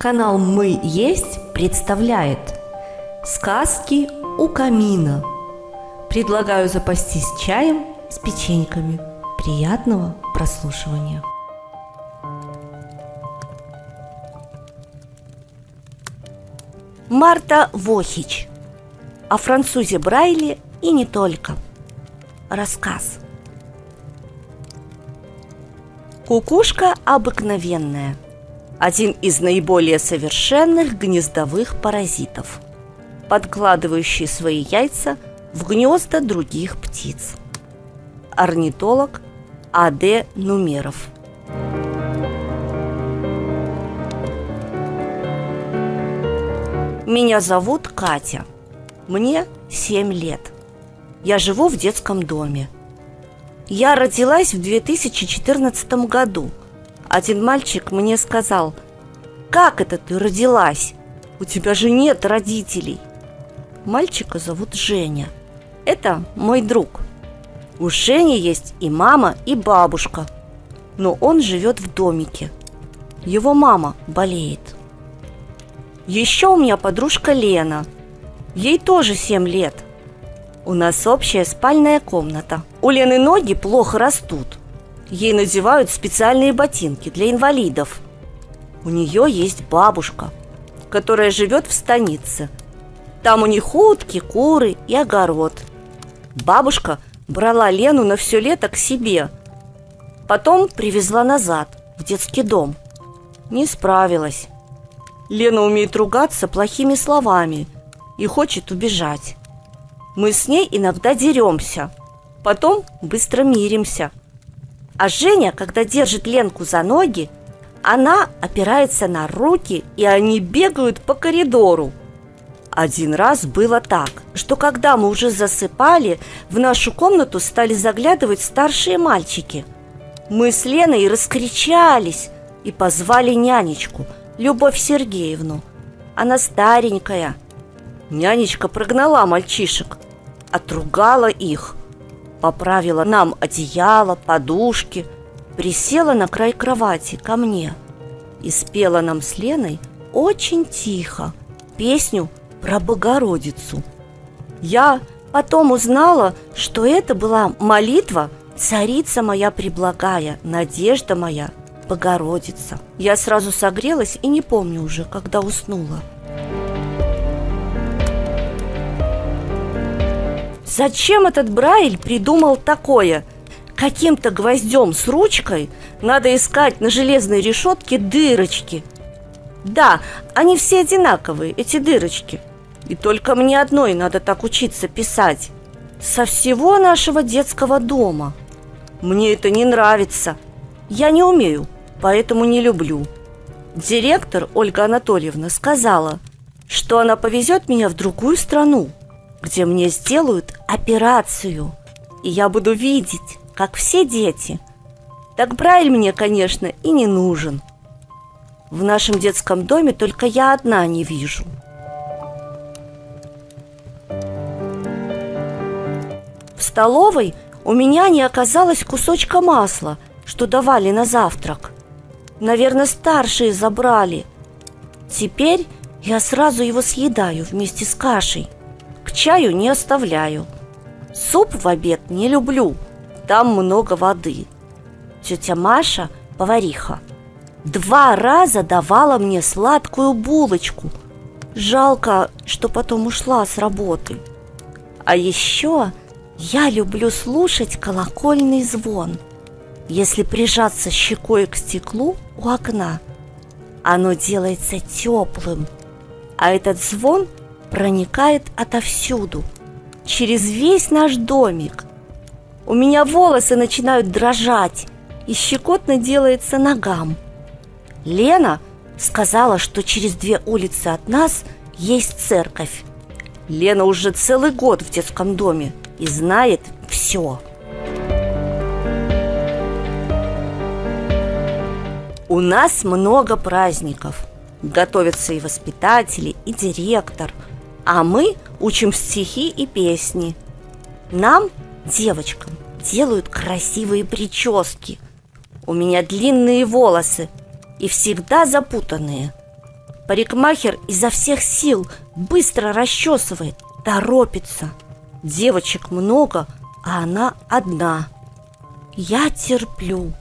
Канал «Мы есть» представляет сказки у камина. Предлагаю запастись чаем с печеньками. Приятного прослушивания. Марта Вохич. О французе Брайле и не только. Рассказ. Кукушка обыкновенная. Один из наиболее совершенных гнездовых паразитов, подкладывающий свои яйца в гнезда других птиц. Орнитолог А.Д. Нумеров. Меня зовут Катя. Мне 7 лет. Я живу в детском доме. Я родилась в 2014 году. Один мальчик мне сказал: «Как это ты родилась? У тебя же нет родителей». Мальчика зовут Женя. Это мой друг. У Жени есть и мама, и бабушка, но он живет в домике. Его мама болеет. Еще у меня подружка Лена. Ей тоже 7 лет. У нас общая спальная комната. У Лены ноги плохо растут. Ей надевают специальные ботинки для инвалидов. У нее есть бабушка, которая живет в станице. Там у них утки, куры и огород. Бабушка брала Лену на все лето к себе. Потом привезла назад, в детский дом. Не справилась. Лена умеет ругаться плохими словами и хочет убежать. Мы с ней иногда деремся, потом быстро миримся. А Женя, когда держит Ленку за ноги, она опирается на руки, и они бегают по коридору. Один раз было так, что когда мы уже засыпали, в нашу комнату стали заглядывать старшие мальчики. Мы с Леной раскричались и позвали нянечку, Любовь Сергеевну. Она старенькая. Нянечка прогнала мальчишек, отругала их, поправила нам одеяло, подушки, присела на край кровати ко мне и спела нам с Леной очень тихо песню про Богородицу. Я потом узнала, что это была молитва «Царица моя преблагая, надежда моя, Богородица». Я сразу согрелась и не помню уже, когда уснула. Зачем этот Брайль придумал такое? Каким-то гвоздем с ручкой надо искать на железной решетке дырочки. Да, они все одинаковые, эти дырочки. И только мне одной надо так учиться писать. Со всего нашего детского дома. Мне это не нравится. Я не умею, поэтому не люблю. Директор Ольга Анатольевна сказала, что она повезет меня в другую страну, где мне сделают операцию, и я буду видеть, как все дети. Так Брайль мне, конечно, и не нужен. В нашем детском доме только я одна не вижу. В столовой у меня не оказалось кусочка масла, что давали на завтрак. Наверное, старшие забрали. Теперь я сразу его съедаю вместе с кашей. К чаю не оставляю. Суп в обед не люблю, там много воды. Тетя Маша, повариха, 2 раза давала мне сладкую булочку. Жалко, что потом ушла с работы. А еще я люблю слушать колокольный звон. Если прижаться щекой к стеклу у окна, оно делается теплым, а этот звон проникает отовсюду, через весь наш домик. У меня волосы начинают дрожать, и щекотно делается ногам. Лена сказала, что через 2 улицы от нас есть церковь. Лена уже целый год в детском доме и знает все. У нас много праздников. Готовятся и воспитатели, и директор. А мы учим стихи и песни. Нам, девочкам, делают красивые прически. У меня длинные волосы и всегда запутанные. Парикмахер изо всех сил быстро расчесывает, торопится. Девочек много, а она одна. Я терплю,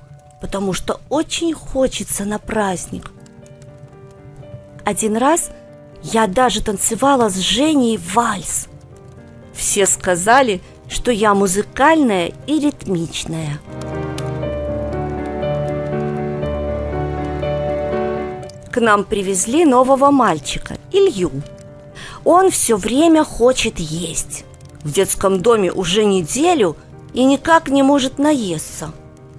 потому что очень хочется на праздник. Один раз я даже танцевала с Женей вальс. Все сказали, что я музыкальная и ритмичная. К нам привезли нового мальчика, Илью. Он все время хочет есть. В детском доме уже неделю и никак не может наесться.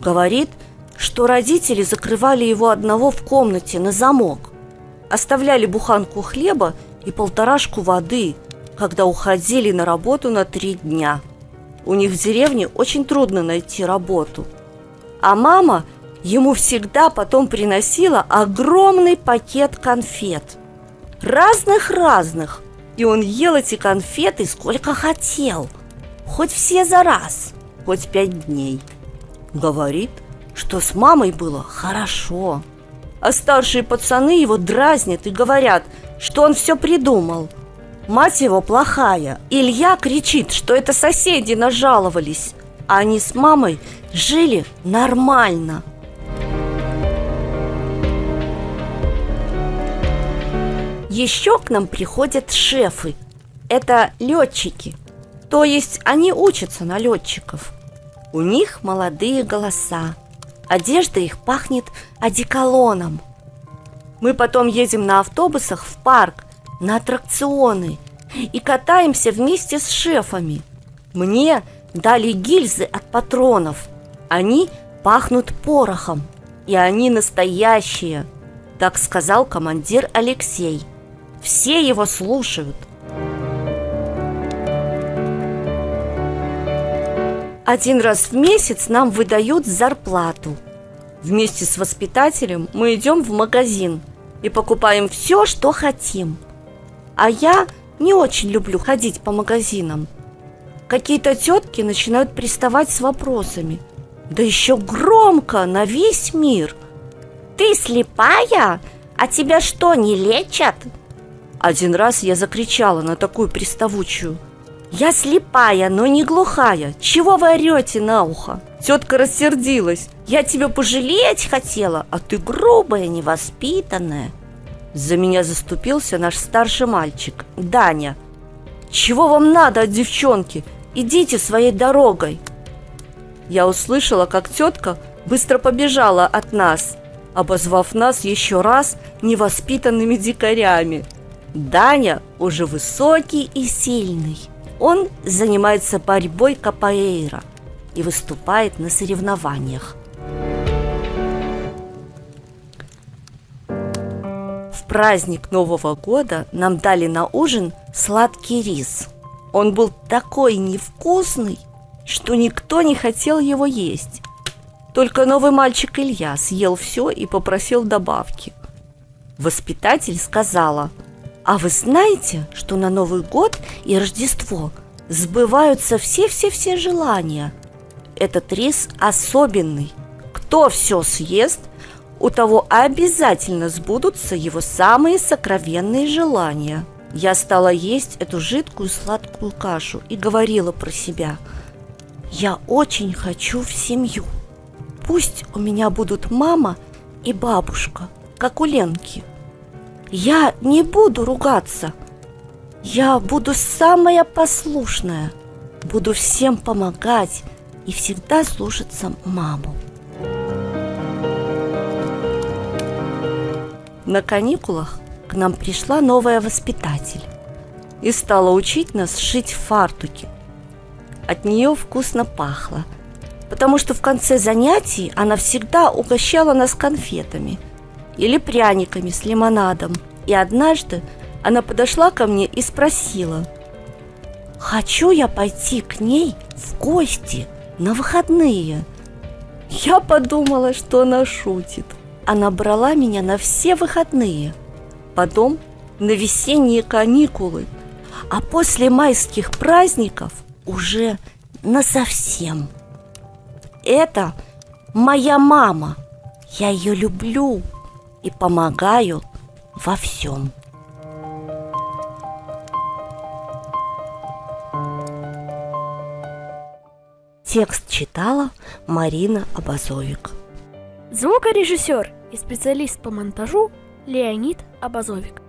Говорит, что родители закрывали его одного в комнате на замок. Оставляли буханку хлеба и полторашку воды, когда уходили на работу на 3 дня. У них в деревне очень трудно найти работу. А мама ему всегда потом приносила огромный пакет конфет. Разных-разных. И он ел эти конфеты сколько хотел. Хоть все за раз, хоть 5 дней. Говорит, что с мамой было хорошо. А старшие пацаны его дразнят и говорят, что он все придумал. Мать его плохая. Илья кричит, что это соседи нажаловались. А они с мамой жили нормально. Еще к нам приходят шефы. Это летчики. То есть они учатся на летчиков. У них молодые голоса. Одежда их пахнет одеколоном. Мы потом едем на автобусах в парк, на аттракционы и катаемся вместе с шефами. Мне дали гильзы от патронов. Они пахнут порохом. И они настоящие. Так сказал командир Алексей. Все его слушают. Один раз в месяц нам выдают зарплату. Вместе с воспитателем мы идем в магазин и покупаем все, что хотим. А я не очень люблю ходить по магазинам. Какие-то тетки начинают приставать с вопросами. Да еще громко, на весь мир. «Ты слепая? А тебя что, не лечат?» Один раз я закричала на такую приставучую: «Я слепая, но не глухая. Чего вы орете на ухо?» Тетка рассердилась. «Я тебя пожалеть хотела, а ты грубая, невоспитанная». За меня заступился наш старший мальчик, Даня. «Чего вам надо от девчонки? Идите своей дорогой». Я услышала, как тетка быстро побежала от нас, обозвав нас еще раз невоспитанными дикарями. Даня уже высокий и сильный. Он занимается борьбой капоэйра и выступает на соревнованиях. В праздник Нового года нам дали на ужин сладкий рис. Он был такой невкусный, что никто не хотел его есть. Только новый мальчик Илья съел все и попросил добавки. Воспитатель сказала: «А вы знаете, что на Новый год и Рождество сбываются все-все-все желания? Этот рис особенный. Кто все съест, у того обязательно сбудутся его самые сокровенные желания». Я стала есть эту жидкую сладкую кашу и говорила про себя: «Я очень хочу в семью. Пусть у меня будут мама и бабушка, как у Ленки. Я не буду ругаться. Я буду самая послушная, буду всем помогать и всегда слушаться маму». На каникулах к нам пришла новая воспитатель и стала учить нас шить фартуки. От нее вкусно пахло, потому что в конце занятий она всегда угощала нас конфетами или пряниками с лимонадом. И однажды она подошла ко мне и спросила: «Хочу я пойти к ней в гости на выходные». Я подумала, что она шутит. Она брала меня на все выходные, потом на весенние каникулы, а после майских праздников уже насовсем. Это моя мама. Я ее люблю и помогаю во всем. Текст читала Марина Абазовик. Звукорежиссер и специалист по монтажу Леонид Абазовик.